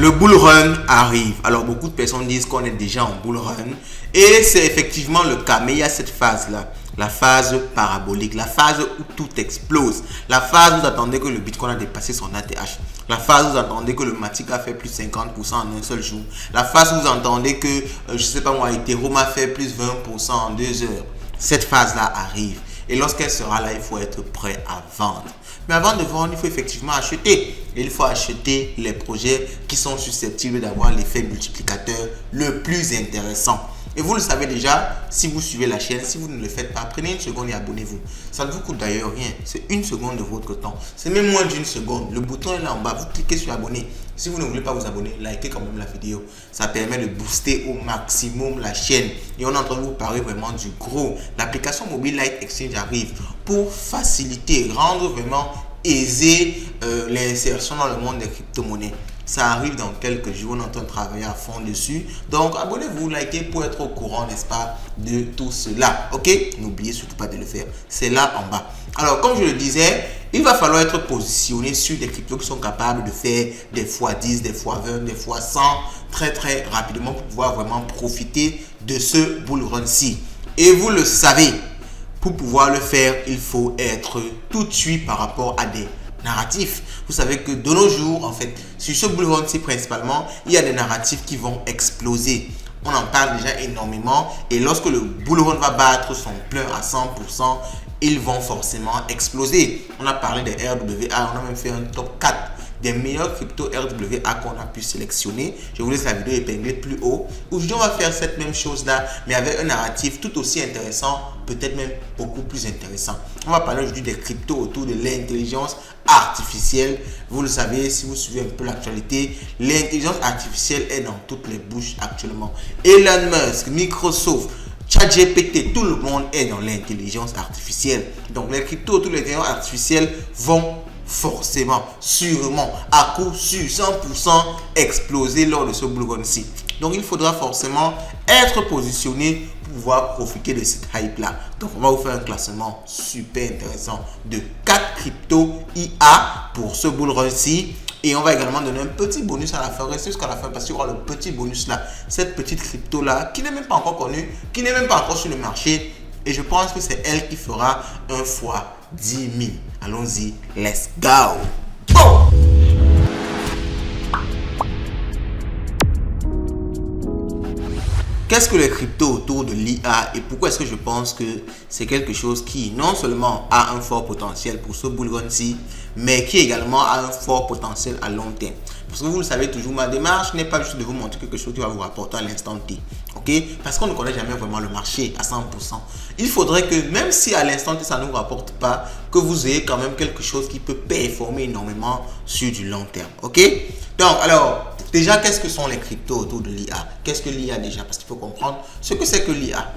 Le bull run arrive. Alors beaucoup de personnes disent qu'on est déjà en bull run et c'est effectivement le cas. Mais il y a cette phase-là, la phase parabolique, la phase où tout explose, la phase où vous attendez que le Bitcoin a dépassé son ATH, la phase où vous attendez que le Matic a fait plus 50% en un seul jour, la phase où vous entendez que, je sais pas moi, Ethereum a fait plus 20% en 2 heures. Cette phase-là arrive. Et lorsqu'elle sera là, il faut être prêt à vendre. Mais avant de vendre, il faut effectivement acheter. Et il faut acheter les projets qui sont susceptibles d'avoir l'effet multiplicateur le plus intéressant. Et vous le savez déjà, si vous suivez la chaîne, si vous ne le faites pas, prenez une seconde et abonnez-vous. Ça ne vous coûte d'ailleurs rien. C'est une seconde de votre temps. C'est même moins d'une seconde. Le bouton est là en bas. Vous cliquez sur abonner. Si vous ne voulez pas vous abonner, likez quand même la vidéo. Ça permet de booster au maximum la chaîne. Et on est en train de vous parler vraiment du gros. L'application mobile Light Exchange arrive pour faciliter, rendre vraiment aisé l'insertion dans le monde des crypto-monnaies. Ça arrive dans quelques jours, on est en train de travailler à fond dessus. Donc, abonnez-vous, likez pour être au courant, n'est-ce pas, de tout cela. Ok? N'oubliez surtout pas de le faire. C'est là en bas. Alors, comme je le disais, il va falloir être positionné sur des cryptos qui sont capables de faire des fois 10, des fois 20, des fois 100 très très rapidement pour pouvoir vraiment profiter de ce bull run-ci. Et vous le savez, pour pouvoir le faire, il faut être tout de suite par rapport à des narratifs. Vous savez que de nos jours, en fait, sur ce bull run-ci principalement, il y a des narratifs qui vont exploser. On en parle déjà énormément et lorsque le bull run va battre son plein à 100%, ils vont forcément exploser. On a parlé des RWA, on a même fait un top 4 des meilleurs cryptos RWA qu'on a pu sélectionner. Je vous laisse la vidéo épinglée plus haut. Aujourd'hui, on va faire cette même chose-là, mais avec un narratif tout aussi intéressant, peut-être même beaucoup plus intéressant. On va parler aujourd'hui des cryptos autour de l'intelligence artificielle. Vous le savez, si vous suivez un peu l'actualité, l'intelligence artificielle est dans toutes les bouches actuellement. Elon Musk, Microsoft, ChatGPT, tout le monde est dans l'intelligence artificielle. Donc les cryptos autour de l'intelligence artificielle vont forcément, sûrement, à coup sûr, 100% exploser lors de ce bull run-ci. Donc il faudra forcément être positionné pour pouvoir profiter de cette hype-là. Donc on va vous faire un classement super intéressant de 4 cryptos IA pour ce bull run-ci. Et on va également donner un petit bonus à la fin. Restez jusqu'à la fin parce qu'il y aura le petit bonus là. Cette petite crypto là qui n'est même pas encore connue, qui n'est même pas encore sur le marché. Et je pense que c'est elle qui fera un fois 10 000. Allons-y, let's go! Oh! Qu'est-ce que les cryptos autour de l'IA et pourquoi est-ce que je pense que c'est quelque chose qui non seulement a un fort potentiel pour ce bull run-ci, mais qui également a un fort potentiel à long terme. Parce que vous le savez toujours, ma démarche n'est pas juste de vous montrer quelque chose qui va vous rapporter à l'instant T. Ok? Parce qu'on ne connaît jamais vraiment le marché à 100%. Il faudrait que même si à l'instant T ça ne vous rapporte pas, que vous ayez quand même quelque chose qui peut performer énormément sur du long terme. Ok? Donc alors, déjà, qu'est-ce que sont les cryptos autour de l'IA? Qu'est-ce que l'IA déjà? Parce qu'il faut comprendre ce que c'est que l'IA.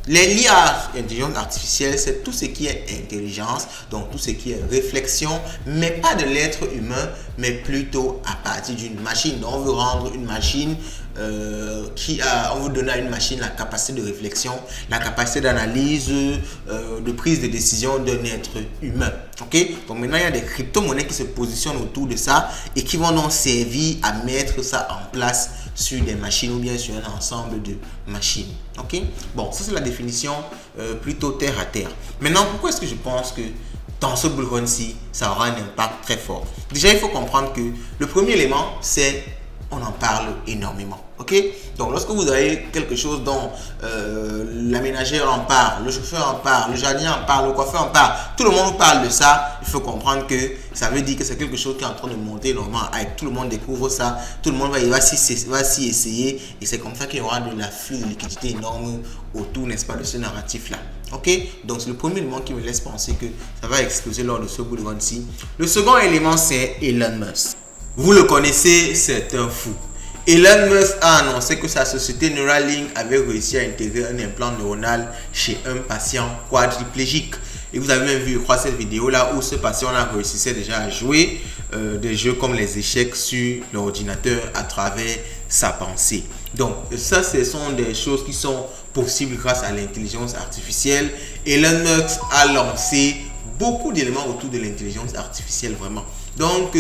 L'IA, intelligence artificielle, c'est tout ce qui est intelligence, donc tout ce qui est réflexion, mais pas de l'être humain, mais plutôt à partir d'une machine. Donc, on veut rendre une machine on veut donner à une machine la capacité de réflexion, la capacité d'analyse, de prise de décision d'un être humain. Ok? Donc maintenant, il y a des crypto-monnaies qui se positionnent autour de ça et qui vont donc servir à mettre ça en place sur des machines ou bien sur un ensemble de machines. Ok? Bon, ça c'est la définition plutôt terre à terre. Maintenant, pourquoi est-ce que je pense que dans ce bull run-ci, ça aura un impact très fort? Déjà, il faut comprendre que le premier élément, c'est on en parle énormément. Ok? Donc, lorsque vous avez quelque chose dont l'aménageur en parle, le chauffeur en parle, le jardinier en parle, le coiffeur en parle, tout le monde parle de ça, il faut comprendre que ça veut dire que c'est quelque chose qui est en train de monter normalement. Tout le monde découvre ça, tout le monde va s'y essayer et c'est comme ça qu'il y aura de l'afflux de liquidité énorme autour, n'est-ce pas, de ce narratif-là. Ok? Donc, c'est le premier élément qui me laisse penser que ça va exploser lors de ce bull run-ci. Le second élément, c'est Elon Musk. Vous le connaissez, c'est un fou. Elon Musk a annoncé que sa société Neuralink avait réussi à intégrer un implant neuronal chez un patient quadriplégique. Et vous avez même vu, je crois, cette vidéo là où ce patient-là réussissait déjà à jouer des jeux comme les échecs sur l'ordinateur à travers sa pensée. Donc, ça, ce sont des choses qui sont possibles grâce à l'intelligence artificielle. Elon Musk a lancé beaucoup d'éléments autour de l'intelligence artificielle, vraiment. Donc,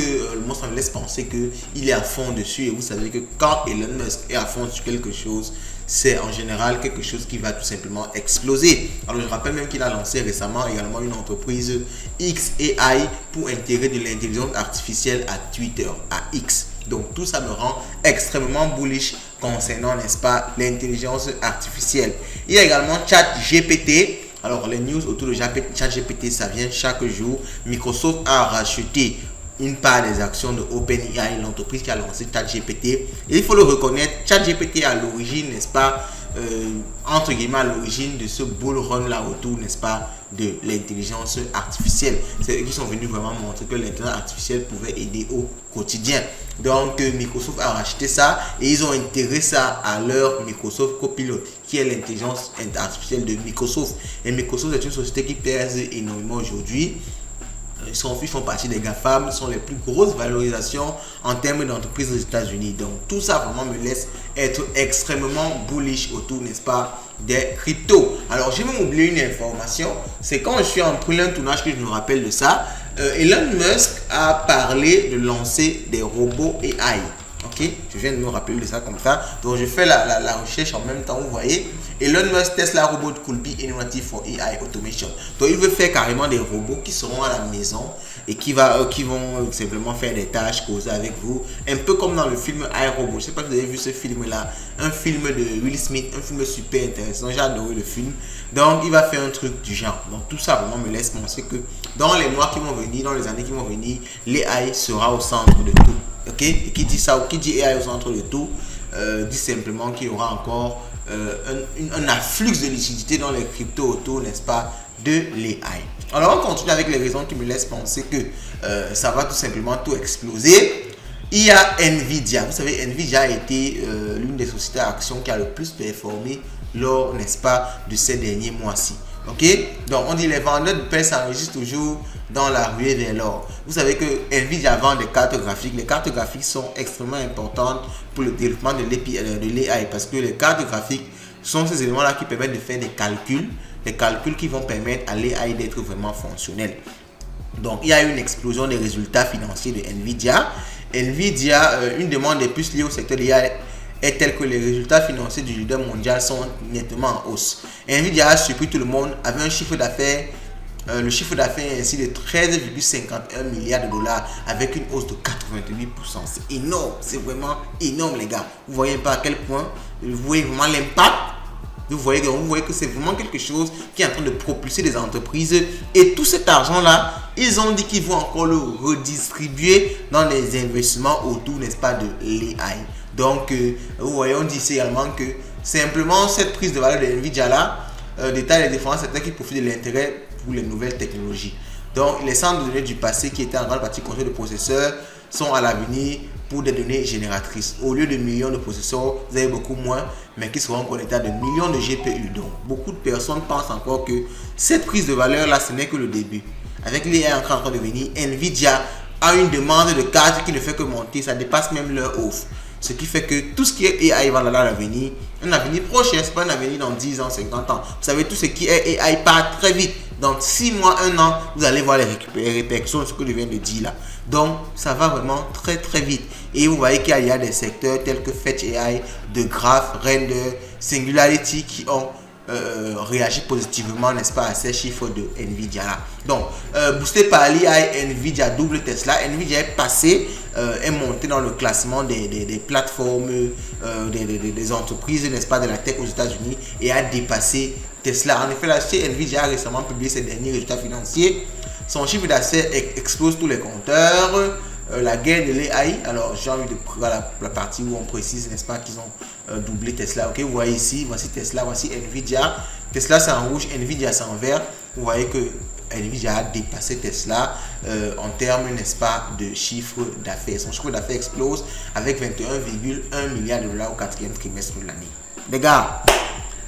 moi, ça me laisse penser qu'il est à fond dessus. Et vous savez que quand Elon Musk est à fond sur quelque chose, c'est en général quelque chose qui va tout simplement exploser. Alors, je rappelle même qu'il a lancé récemment également une entreprise xAI pour intégrer de l'intelligence artificielle à Twitter, à X. Donc, tout ça me rend extrêmement bullish concernant, n'est-ce pas, l'intelligence artificielle. Il y a également ChatGPT. Alors, les news autour de ChatGPT, ça vient chaque jour. Microsoft a racheté une part des actions de OpenAI, l'entreprise qui a lancé ChatGPT. Et il faut le reconnaître, ChatGPT est à l'origine, n'est-ce pas, entre guillemets, à l'origine de ce bull run là autour, n'est-ce pas, de l'intelligence artificielle. C'est eux qui sont venus vraiment montrer que l'intelligence artificielle pouvait aider au quotidien. Donc, Microsoft a racheté ça et ils ont intégré ça à leur Microsoft Copilot, qui est l'intelligence artificielle de Microsoft. Et Microsoft est une société qui pèse énormément aujourd'hui. Ils font partie des GAFAM, sont les plus grosses valorisations en termes d'entreprises aux États-Unis. Donc tout ça vraiment me laisse être extrêmement bullish autour, n'est-ce pas, des cryptos. Alors j'ai même oublié une information, c'est quand je suis en plein tournage que je me rappelle de ça. Elon Musk a parlé de lancer des robots AI. Ok, je viens de me rappeler de ça comme ça. Donc je fais la recherche en même temps, vous voyez. Elon Musk Tesla robot could be innovative for AI automation. Donc il veut faire carrément des robots qui seront à la maison et qui vont simplement faire des tâches, causer avec vous. Un peu comme dans le film iRobot. Je ne sais pas si vous avez vu ce film là. Un film de Will Smith, un film super intéressant. J'ai adoré le film. Donc il va faire un truc du genre. Donc tout ça vraiment me laisse penser que dans les mois qui vont venir, dans les années qui vont venir, l'AI sera au centre de tout. Ok, et qui dit ça, qui dit AI au centre de tout, dit simplement qu'il y aura encore un afflux de liquidité dans les cryptos autour, n'est-ce pas, de l'AI. Alors on continue avec les raisons qui me laissent penser que ça va tout simplement tout exploser. Il y a Nvidia. Vous savez, Nvidia a été l'une des sociétés à actions qui a le plus performé lors, n'est-ce pas, de ces derniers mois-ci. Ok, donc on dit les vendeurs de paix s'enregistrent toujours dans la ruée vers l'or. Vous savez que Nvidia vend des cartes graphiques. Les cartes graphiques sont extrêmement importantes pour le développement de l'AI parce que les cartes graphiques sont ces éléments-là qui permettent de faire des calculs qui vont permettre à l'AI d'être vraiment fonctionnel. Donc il y a une explosion des résultats financiers de Nvidia. Nvidia, une demande des plus liée au secteur de l'AI est telle que les résultats financiers du leader mondial sont nettement en hausse. Nvidia a surpris tout le monde avec un chiffre d'affaires, le chiffre d'affaires est ainsi de 13,51 milliards de dollars avec une hausse de 88%. C'est énorme, c'est vraiment énorme les gars. Vous voyez pas à quel point, vous voyez vraiment l'impact. Vous voyez que c'est vraiment quelque chose qui est en train de propulser des entreprises. Et tout cet argent-là, ils ont dit qu'ils vont encore le redistribuer dans les investissements autour, n'est-ce pas, de l'AI. Donc, vous voyez, on dit ici également que simplement cette prise de valeur de Nvidia là détaille les différents secteurs qui profitent de l'intérêt pour les nouvelles technologies. Donc, les centres de données du passé qui étaient en grande partie construits de processeurs sont à l'avenir pour des données génératrices. Au lieu de millions de processeurs, vous avez beaucoup moins, mais qui seront connectés à de millions de GPU. Donc, beaucoup de personnes pensent encore que cette prise de valeur là, ce n'est que le début. Avec l'AI en train de venir, Nvidia a une demande de cartes qui ne fait que monter, ça dépasse même leur offre. Ce qui fait que tout ce qui est AI va dans l'avenir, un avenir proche, c'est pas un avenir dans 10 ans, 50 ans. Vous savez, tout ce qui est AI part très vite. Donc 6 mois, 1 an, vous allez voir les répercussions de ce que je viens de dire là. Donc ça va vraiment très très vite. Et vous voyez qu'il y a des secteurs tels que Fetch AI, de Graph, Render, Singularity qui ont réagi positivement, n'est-ce pas, à ces chiffres de Nvidia là. Donc boosté par l'AI, Nvidia double Tesla. Nvidia est passé, est monté dans le classement des plateformes, des entreprises, n'est-ce pas, de la tech aux États-Unis et a dépassé Tesla. En effet, là, Nvidia a récemment publié ses derniers résultats financiers. Son chiffre d'affaires explose tous les compteurs. La guerre de l'AI, alors j'ai envie de prendre la partie où on précise, n'est-ce pas, qu'ils ont doublé Tesla. Ok, vous voyez ici, voici Tesla, voici Nvidia. Tesla c'est en rouge, Nvidia c'est en vert. Vous voyez que Nvidia a dépassé Tesla en termes, n'est-ce pas, de chiffre d'affaires. Son chiffre d'affaires explose avec 21,1 milliards de dollars au quatrième trimestre de l'année. Les gars,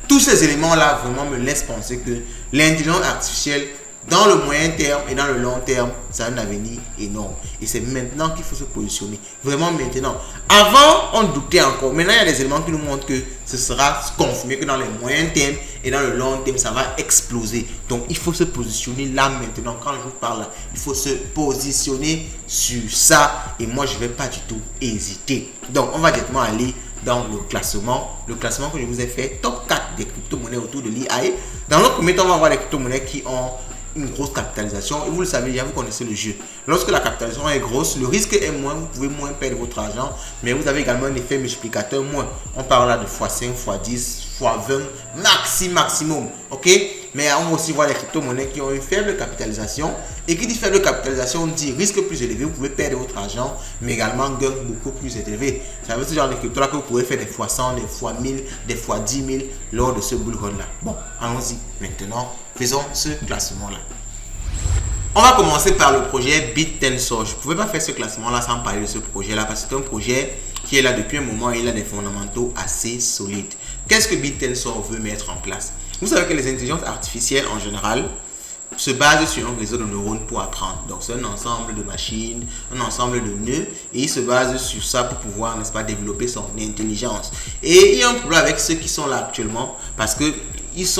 tous ces éléments-là vraiment me laissent penser que l'intelligence artificielle Dans le moyen terme et dans le long terme, ça a un avenir énorme. Et c'est maintenant qu'il faut se positionner. Vraiment maintenant. Avant, on doutait encore. Maintenant, il y a des éléments qui nous montrent que ce sera confirmé que dans le moyen terme et dans le long terme, ça va exploser. Donc, il faut se positionner là maintenant. Quand je vous parle là, il faut se positionner sur ça. Et moi, je ne vais pas du tout hésiter. Donc, on va directement aller dans le classement que je vous ai fait, top 4 des crypto-monnaies autour de l'IA. Dans le premier temps, on va voir les crypto-monnaies qui ont une grosse capitalisation. Et vous le savez déjà, vous connaissez le jeu. Lorsque la capitalisation est grosse, le risque est moins, vous pouvez moins perdre votre argent, mais vous avez également un effet multiplicateur moins. On parle là de x5, x10, x20, maximum. Ok? Mais on va aussi voir les crypto-monnaies qui ont une faible capitalisation. Et qui dit faible capitalisation, on dit risque plus élevé. Vous pouvez perdre votre argent, mais également gain beaucoup plus élevé. Ça veut dire ce genre de crypto-là que vous pouvez faire des x100, des x1000, des x10 000 lors de ce bull run-là. Bon, allons-y maintenant. Faisons ce classement-là. On va commencer par le projet BitTensor. Je ne pouvais pas faire ce classement-là sans parler de ce projet-là parce que c'est un projet qui est là depuis un moment et il a des fondamentaux assez solides. Qu'est-ce que BitTensor veut mettre en place? Vous savez que les intelligences artificielles en général se basent sur un réseau de neurones pour apprendre. Donc c'est un ensemble de machines, un ensemble de nœuds et il se base sur ça pour pouvoir, n'est-ce pas, développer son intelligence. Et il y a un problème avec ceux qui sont là actuellement parce que ils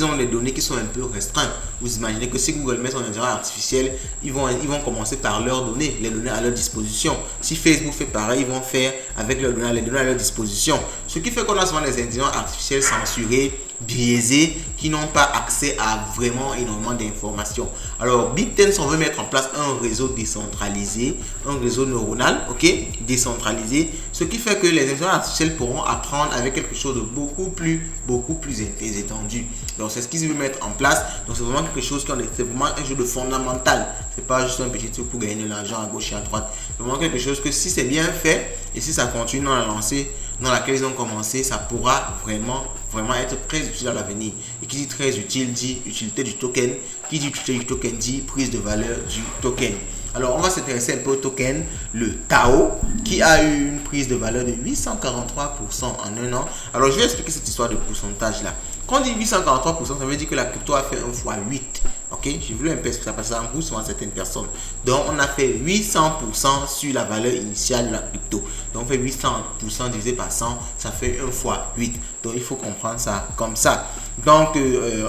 ont des données qui sont un peu restreintes. Vous imaginez que si Google met son intelligence artificielle, ils vont commencer par leurs données, les données à leur disposition. Si Facebook fait pareil, ils vont faire avec les données à leur disposition. Ce qui fait qu'on a souvent des intelligences artificielles censurées, biaisés, qui n'ont pas accès à vraiment énormément d'informations. Alors, BitTensor veut mettre en place un réseau décentralisé, un réseau neuronal, ok, décentralisé, ce qui fait que les intelligences artificielles pourront apprendre avec quelque chose de beaucoup plus étendu. Donc, c'est ce qu'ils veulent mettre en place. Donc, c'est vraiment quelque chose c'est vraiment un jeu de fondamental. C'est pas juste un petit truc pour gagner de l'argent à gauche et à droite. C'est vraiment quelque chose que si c'est bien fait et si ça continue dans la lancée dans laquelle ils ont commencé, ça pourra vraiment être très utile à l'avenir. Et qui dit très utile dit utilité du token. Qui dit utilité du token dit prise de valeur du token. Alors, on va s'intéresser un peu au token, le Tao, qui a eu une prise de valeur de 843% en un an. Alors, je vais expliquer cette histoire de pourcentage là. Quand on dit 843%, ça veut dire que la crypto a fait 1 fois 8. Ok, j'ai voulu un peu expliquer ça parce que ça embrouille souvent certaines personnes. Donc, on a fait 800% sur la valeur initiale de la crypto. Donc, on fait 800% divisé par 100, ça fait 1 fois 8. Donc, il faut comprendre ça comme ça. Donc,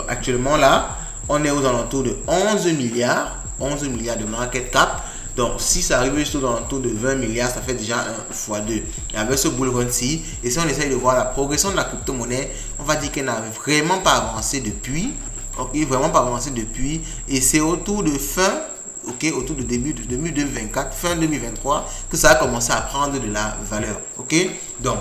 actuellement là, on est aux alentours de 11 milliards de market cap. Donc, si ça arrive juste aux alentours de 20 milliards, ça fait déjà 1 fois 2. Et avec ce bull run-ci, et si on essaye de voir la progression de la crypto-monnaie, on va dire qu'elle n'a vraiment pas avancé depuis. Ok, vraiment pas avancé depuis. Et c'est autour de autour de début 2024, fin 2023, que ça a commencé à prendre de la valeur. Ok, donc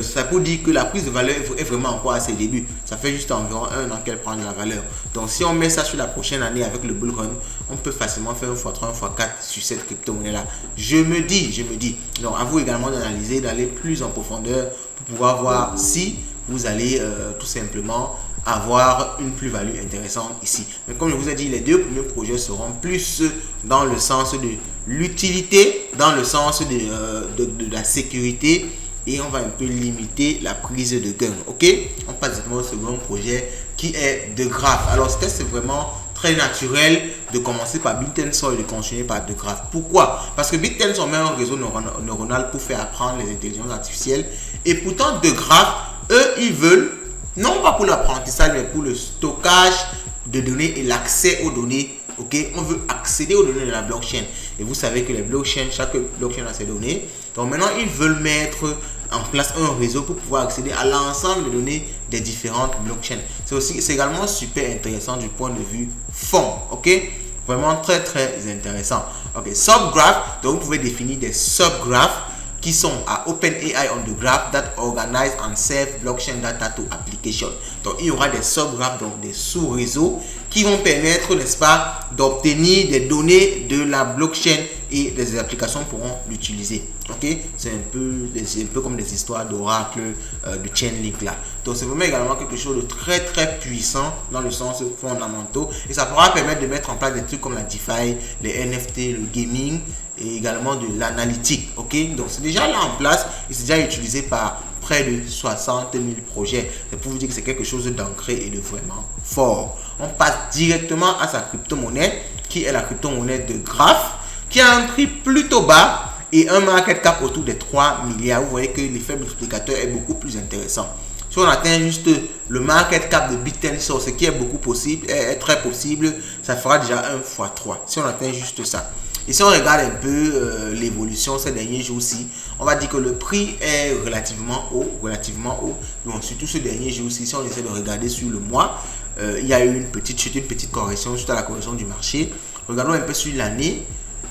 ça peut dire que la prise de valeur est vraiment encore à ses débuts. Ça fait juste environ 1 an qu'elle prend de la valeur. Donc si on met ça sur la prochaine année avec le bull run, on peut facilement faire 1 x 3, 1 x 4 sur cette crypto-monnaie là. Je me dis. Donc à vous également d'analyser, d'aller plus en profondeur pour pouvoir voir si vous allez tout simplement avoir une plus-value intéressante ici. Mais comme je vous ai dit, les deux premiers projets seront plus dans le sens de l'utilité, dans le sens de la sécurité, et on va un peu limiter la prise de gain. Ok, on passe directement au second projet qui est de Graph. Alors c'est vraiment très naturel de commencer par BitTensor et de continuer par de Graph. Pourquoi? Parce que BitTensor met un réseau neuronal pour faire apprendre les intelligences artificielles, et pourtant de Graph, eux, ils veulent non pas pour l'apprentissage, mais pour le stockage de données et l'accès aux données. Ok, on veut accéder aux données de la blockchain. Et vous savez que les blockchains, chaque blockchain a ses données. Donc maintenant, ils veulent mettre en place un réseau pour pouvoir accéder à l'ensemble des données des différentes blockchains. C'est également super intéressant du point de vue fond. Ok, vraiment très intéressant. Ok, subgraph. Donc vous pouvez définir des subgraphes qui sont à OpenAI on the graph that organize and save blockchain data to application. Donc, il y aura des subgraphes, donc des sous-réseaux qui vont permettre, n'est-ce pas, d'obtenir des données de la blockchain et les applications pourront l'utiliser. Ok, c'est un peu comme des histoires d'oracle, de Chainlink là. Donc, c'est vraiment également quelque chose de très puissant dans le sens fondamental, et ça pourra permettre de mettre en place des trucs comme la DeFi, les NFT, le gaming et également de l'analytique. Ok, donc c'est déjà là en place et c'est déjà utilisé par près de 60 000 projets. C'est pour vous dire que c'est quelque chose d'ancré et de vraiment fort. on passe directement à sa crypto-monnaie, qui est la crypto-monnaie de Graph, qui a un prix plutôt bas et un market cap autour des 3 milliards. Vous voyez que l'effet multiplicateur est beaucoup plus intéressant. Si on atteint juste le market cap de BitTensor, ce qui est beaucoup possible, est très possible, ça fera déjà 1 x 3. Si on atteint juste ça. Et si on regarde un peu l'évolution ces derniers jours-ci, on va dire que le prix est relativement haut. Donc, surtout ces derniers jours-ci, si on essaie de regarder sur le mois, il y a eu une petite chute, une petite correction suite à la correction du marché. Regardons un peu sur l'année.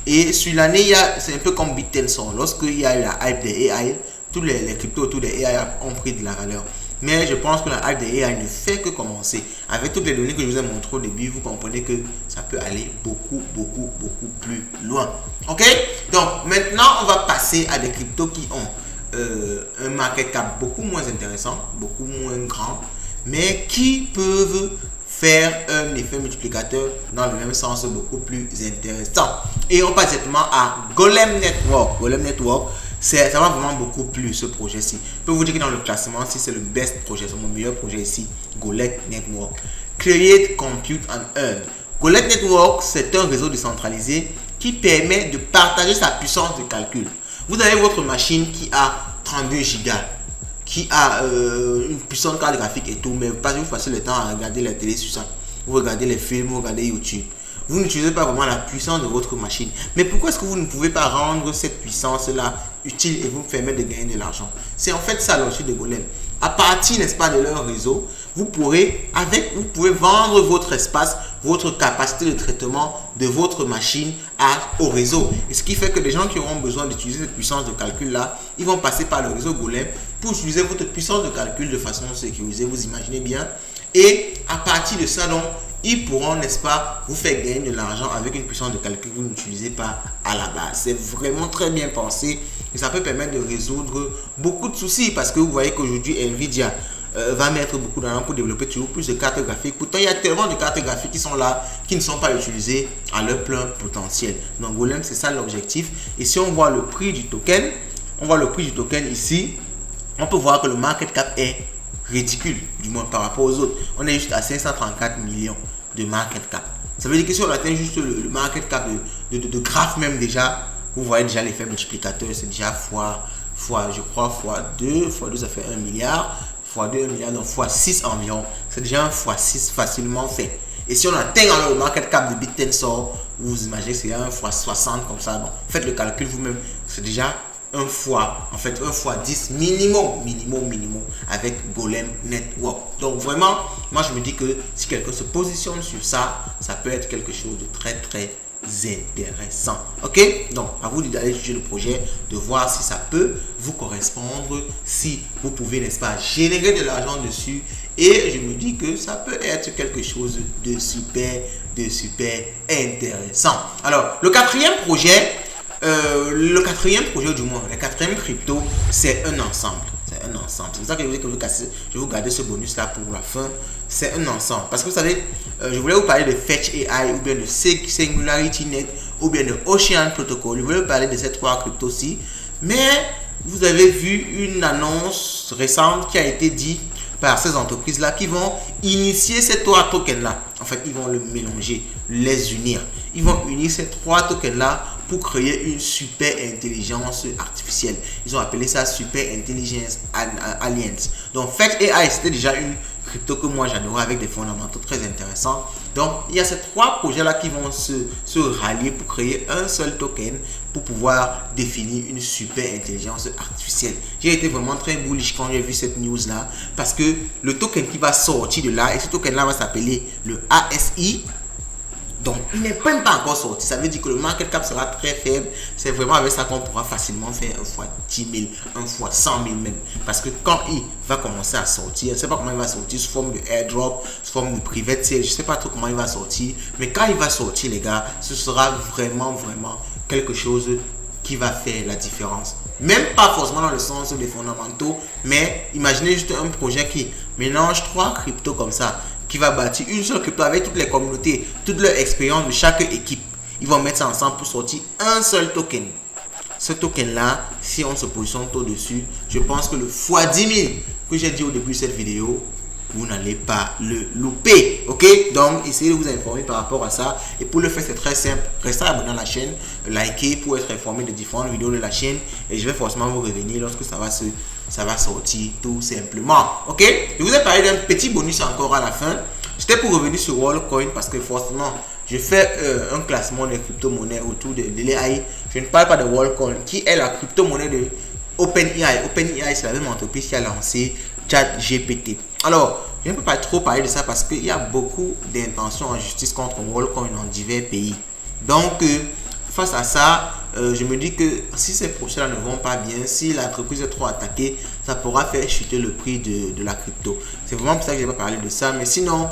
Et sur l'année, c'est un peu comme BitTensor. Lorsqu'il y a eu la hype des AI, tous les cryptos autour des AI ont pris de la valeur. Mais je pense que la hype des AI ne fait que commencer. Avec toutes les données que je vous ai montrées au début, vous comprenez que ça peut aller beaucoup plus loin. Ok? Donc maintenant, on va passer à des cryptos qui ont un market cap beaucoup moins intéressant, beaucoup moins grand, mais qui peuvent faire un effet multiplicateur dans le même sens beaucoup plus intéressant. Et on passe directement à Golem Network. Golem Network, ça va vraiment beaucoup plus ce projet-ci. Je peux vous dire que dans le classement, si c'est le best projet, c'est mon meilleur projet ici, Golem Network. Create, Compute and Earn. Golem Network, c'est un réseau décentralisé qui permet de partager sa puissance de calcul. Vous avez votre machine qui a 32 gigas, qui a une puissante carte graphique et tout, mais pas vous passez le temps à regarder la télé sur ça. Vous regardez les films, vous regardez YouTube. Vous n'utilisez pas vraiment la puissance de votre machine. Mais pourquoi est-ce que vous ne pouvez pas rendre cette puissance-là utile et vous permettre de gagner de l'argent? C'est en fait ça l'objectif de Golem. À partir, n'est-ce pas, de leur réseau, vous pouvez vendre votre espace, votre capacité de traitement de votre machine au réseau. Et ce qui fait que les gens qui auront besoin d'utiliser cette puissance de calcul-là, ils vont passer par le réseau Golem pour utiliser votre puissance de calcul de façon sécurisée, vous imaginez bien. Et à partir de ça, donc, ils pourront, n'est-ce pas, vous faire gagner de l'argent avec une puissance de calcul que vous n'utilisez pas à la base. C'est vraiment très bien pensé et ça peut permettre de résoudre beaucoup de soucis parce que vous voyez qu'aujourd'hui, Nvidia va mettre beaucoup d'argent pour développer toujours plus de cartes graphiques. Pourtant, il y a tellement de cartes graphiques qui sont là, qui ne sont pas utilisées à leur plein potentiel. Donc, Golem, c'est ça l'objectif. Et si on voit le prix du token, ici, on peut voir que le market cap est ridicule, du moins par rapport aux autres. On est juste à 534 millions de market cap. Ça veut dire que si on atteint juste le market cap de Graph même déjà, vous voyez déjà l'effet multiplicateur, c'est déjà je crois, fois 2 ça fait 1 milliard, fois 2, 1 milliard, donc fois 6 environ. C'est déjà un fois 6 facilement fait. Et si on atteint alors le market cap de BitTensor, vous imaginez que c'est un fois 60 comme ça. Donc faites le calcul vous-même, c'est déjà un fois 10 minimum avec Golem Network. Donc vraiment, moi je me dis que si quelqu'un se positionne sur ça, ça peut être quelque chose de très intéressant. Ok, donc à vous d'aller juger le projet, de voir si ça peut vous correspondre, si vous pouvez, n'est-ce pas, générer de l'argent dessus. Et je me dis que ça peut être quelque chose de super intéressant. Alors le quatrième projet, du moins, le quatrième crypto, c'est un ensemble. C'est pour ça que je vous ai je vais vous garder ce bonus là pour la fin. C'est un ensemble. Parce que vous savez, je voulais vous parler de Fetch AI ou bien de Singularity Net ou bien de Ocean Protocol. Je voulais vous parler de ces trois cryptos-ci. Mais vous avez vu une annonce récente qui a été dite par ces entreprises-là qui vont initier ces trois tokens-là. En fait, ils vont le mélanger, les unir. Ils vont unir ces trois tokens-là pour créer une super intelligence artificielle. Ils ont appelé ça Super Intelligence Alliance. Donc, Fetch AI, c'était déjà une crypto que moi j'adorais avec des fondamentaux très intéressants. Donc, il y a ces trois projets-là qui vont se rallier pour créer un seul token pour pouvoir définir une super intelligence artificielle. J'ai été vraiment très bullish quand j'ai vu cette news-là parce que le token qui va sortir de là, et ce token-là va s'appeler le ASI. Donc, il n'est même pas encore sorti. Ça veut dire que le market cap sera très faible. C'est vraiment avec ça qu'on pourra facilement faire un fois 10 000, un fois 100 000 même. Parce que quand il va commencer à sortir, je ne sais pas comment il va sortir, sous forme de airdrop, sous forme de private sale, je ne sais pas trop comment il va sortir. Mais quand il va sortir, les gars, ce sera vraiment quelque chose qui va faire la différence. Même pas forcément dans le sens des fondamentaux, mais imaginez juste un projet qui mélange trois cryptos comme ça, qui va bâtir une seule crypto avec toutes les communautés, toute leur expérience de chaque équipe. Ils vont mettre ça ensemble pour sortir un seul token. Ce token-là, si on se positionne au-dessus, je pense que le x 10 000 que j'ai dit au début de cette vidéo vous n'allez pas le louper. Ok, donc essayez de vous informer par rapport à ça. Et pour le faire, c'est très simple. Restez abonné à la chaîne, likez pour être informé de différentes vidéos de la chaîne. Et je vais forcément vous revenir lorsque ça va sortir tout simplement. Ok, je vous ai parlé d'un petit bonus encore à la fin. C'était pour revenir sur Worldcoin parce que forcément, je fais un classement des crypto-monnaies autour de l'AI. Je ne parle pas de Worldcoin qui est la crypto-monnaie de OpenAI. OpenAI, c'est la même entreprise qui a lancé ChatGPT. Alors, je ne peux pas trop parler de ça parce qu'il y a beaucoup d'intentions en justice contre Worldcoin dans divers pays. Donc, face à ça, je me dis que si ces projets-là ne vont pas bien, si l'entreprise est trop attaquée, ça pourra faire chuter le prix de la crypto. C'est vraiment pour ça que je n'ai pas parlé de ça. Mais sinon,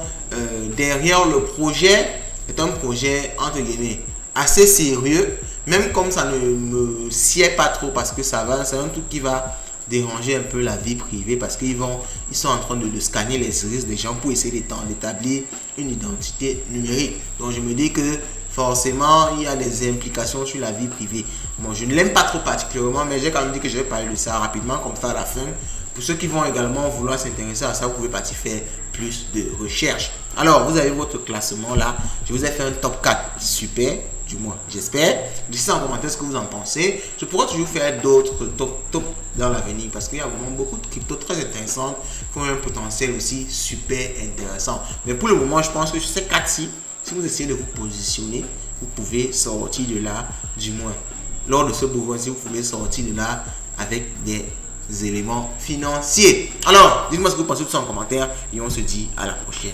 derrière le projet, c'est un projet, entre guillemets, assez sérieux. Même comme ça ne me sied pas trop parce que c'est un truc qui va déranger un peu la vie privée parce qu'ils sont en train de scanner les risques des gens pour essayer d'établir une identité numérique. Donc je me dis que forcément il y a des implications sur la vie privée. Bon, je ne l'aime pas trop particulièrement, mais j'ai quand même dit que je vais parler de ça rapidement comme ça à la fin. Pour ceux qui vont également vouloir s'intéresser à ça, vous pouvez partir faire plus de recherches. Alors, vous avez votre classement là. Je vous ai fait un top 4. Super, du moins, j'espère. Dites en commentaire ce que vous en pensez. Je pourrais toujours faire d'autres top dans l'avenir parce qu'il y a vraiment beaucoup de cryptos très intéressantes qui ont un potentiel aussi super intéressant. Mais pour le moment, je pense que sur ces 4-ci, si vous essayez de vous positionner, vous pouvez sortir de là, du moins. Lors de ce mouvement, si vous pouvez sortir de là avec des éléments financiers. Alors, dites-moi ce que vous pensez de ça en commentaire et on se dit à la prochaine.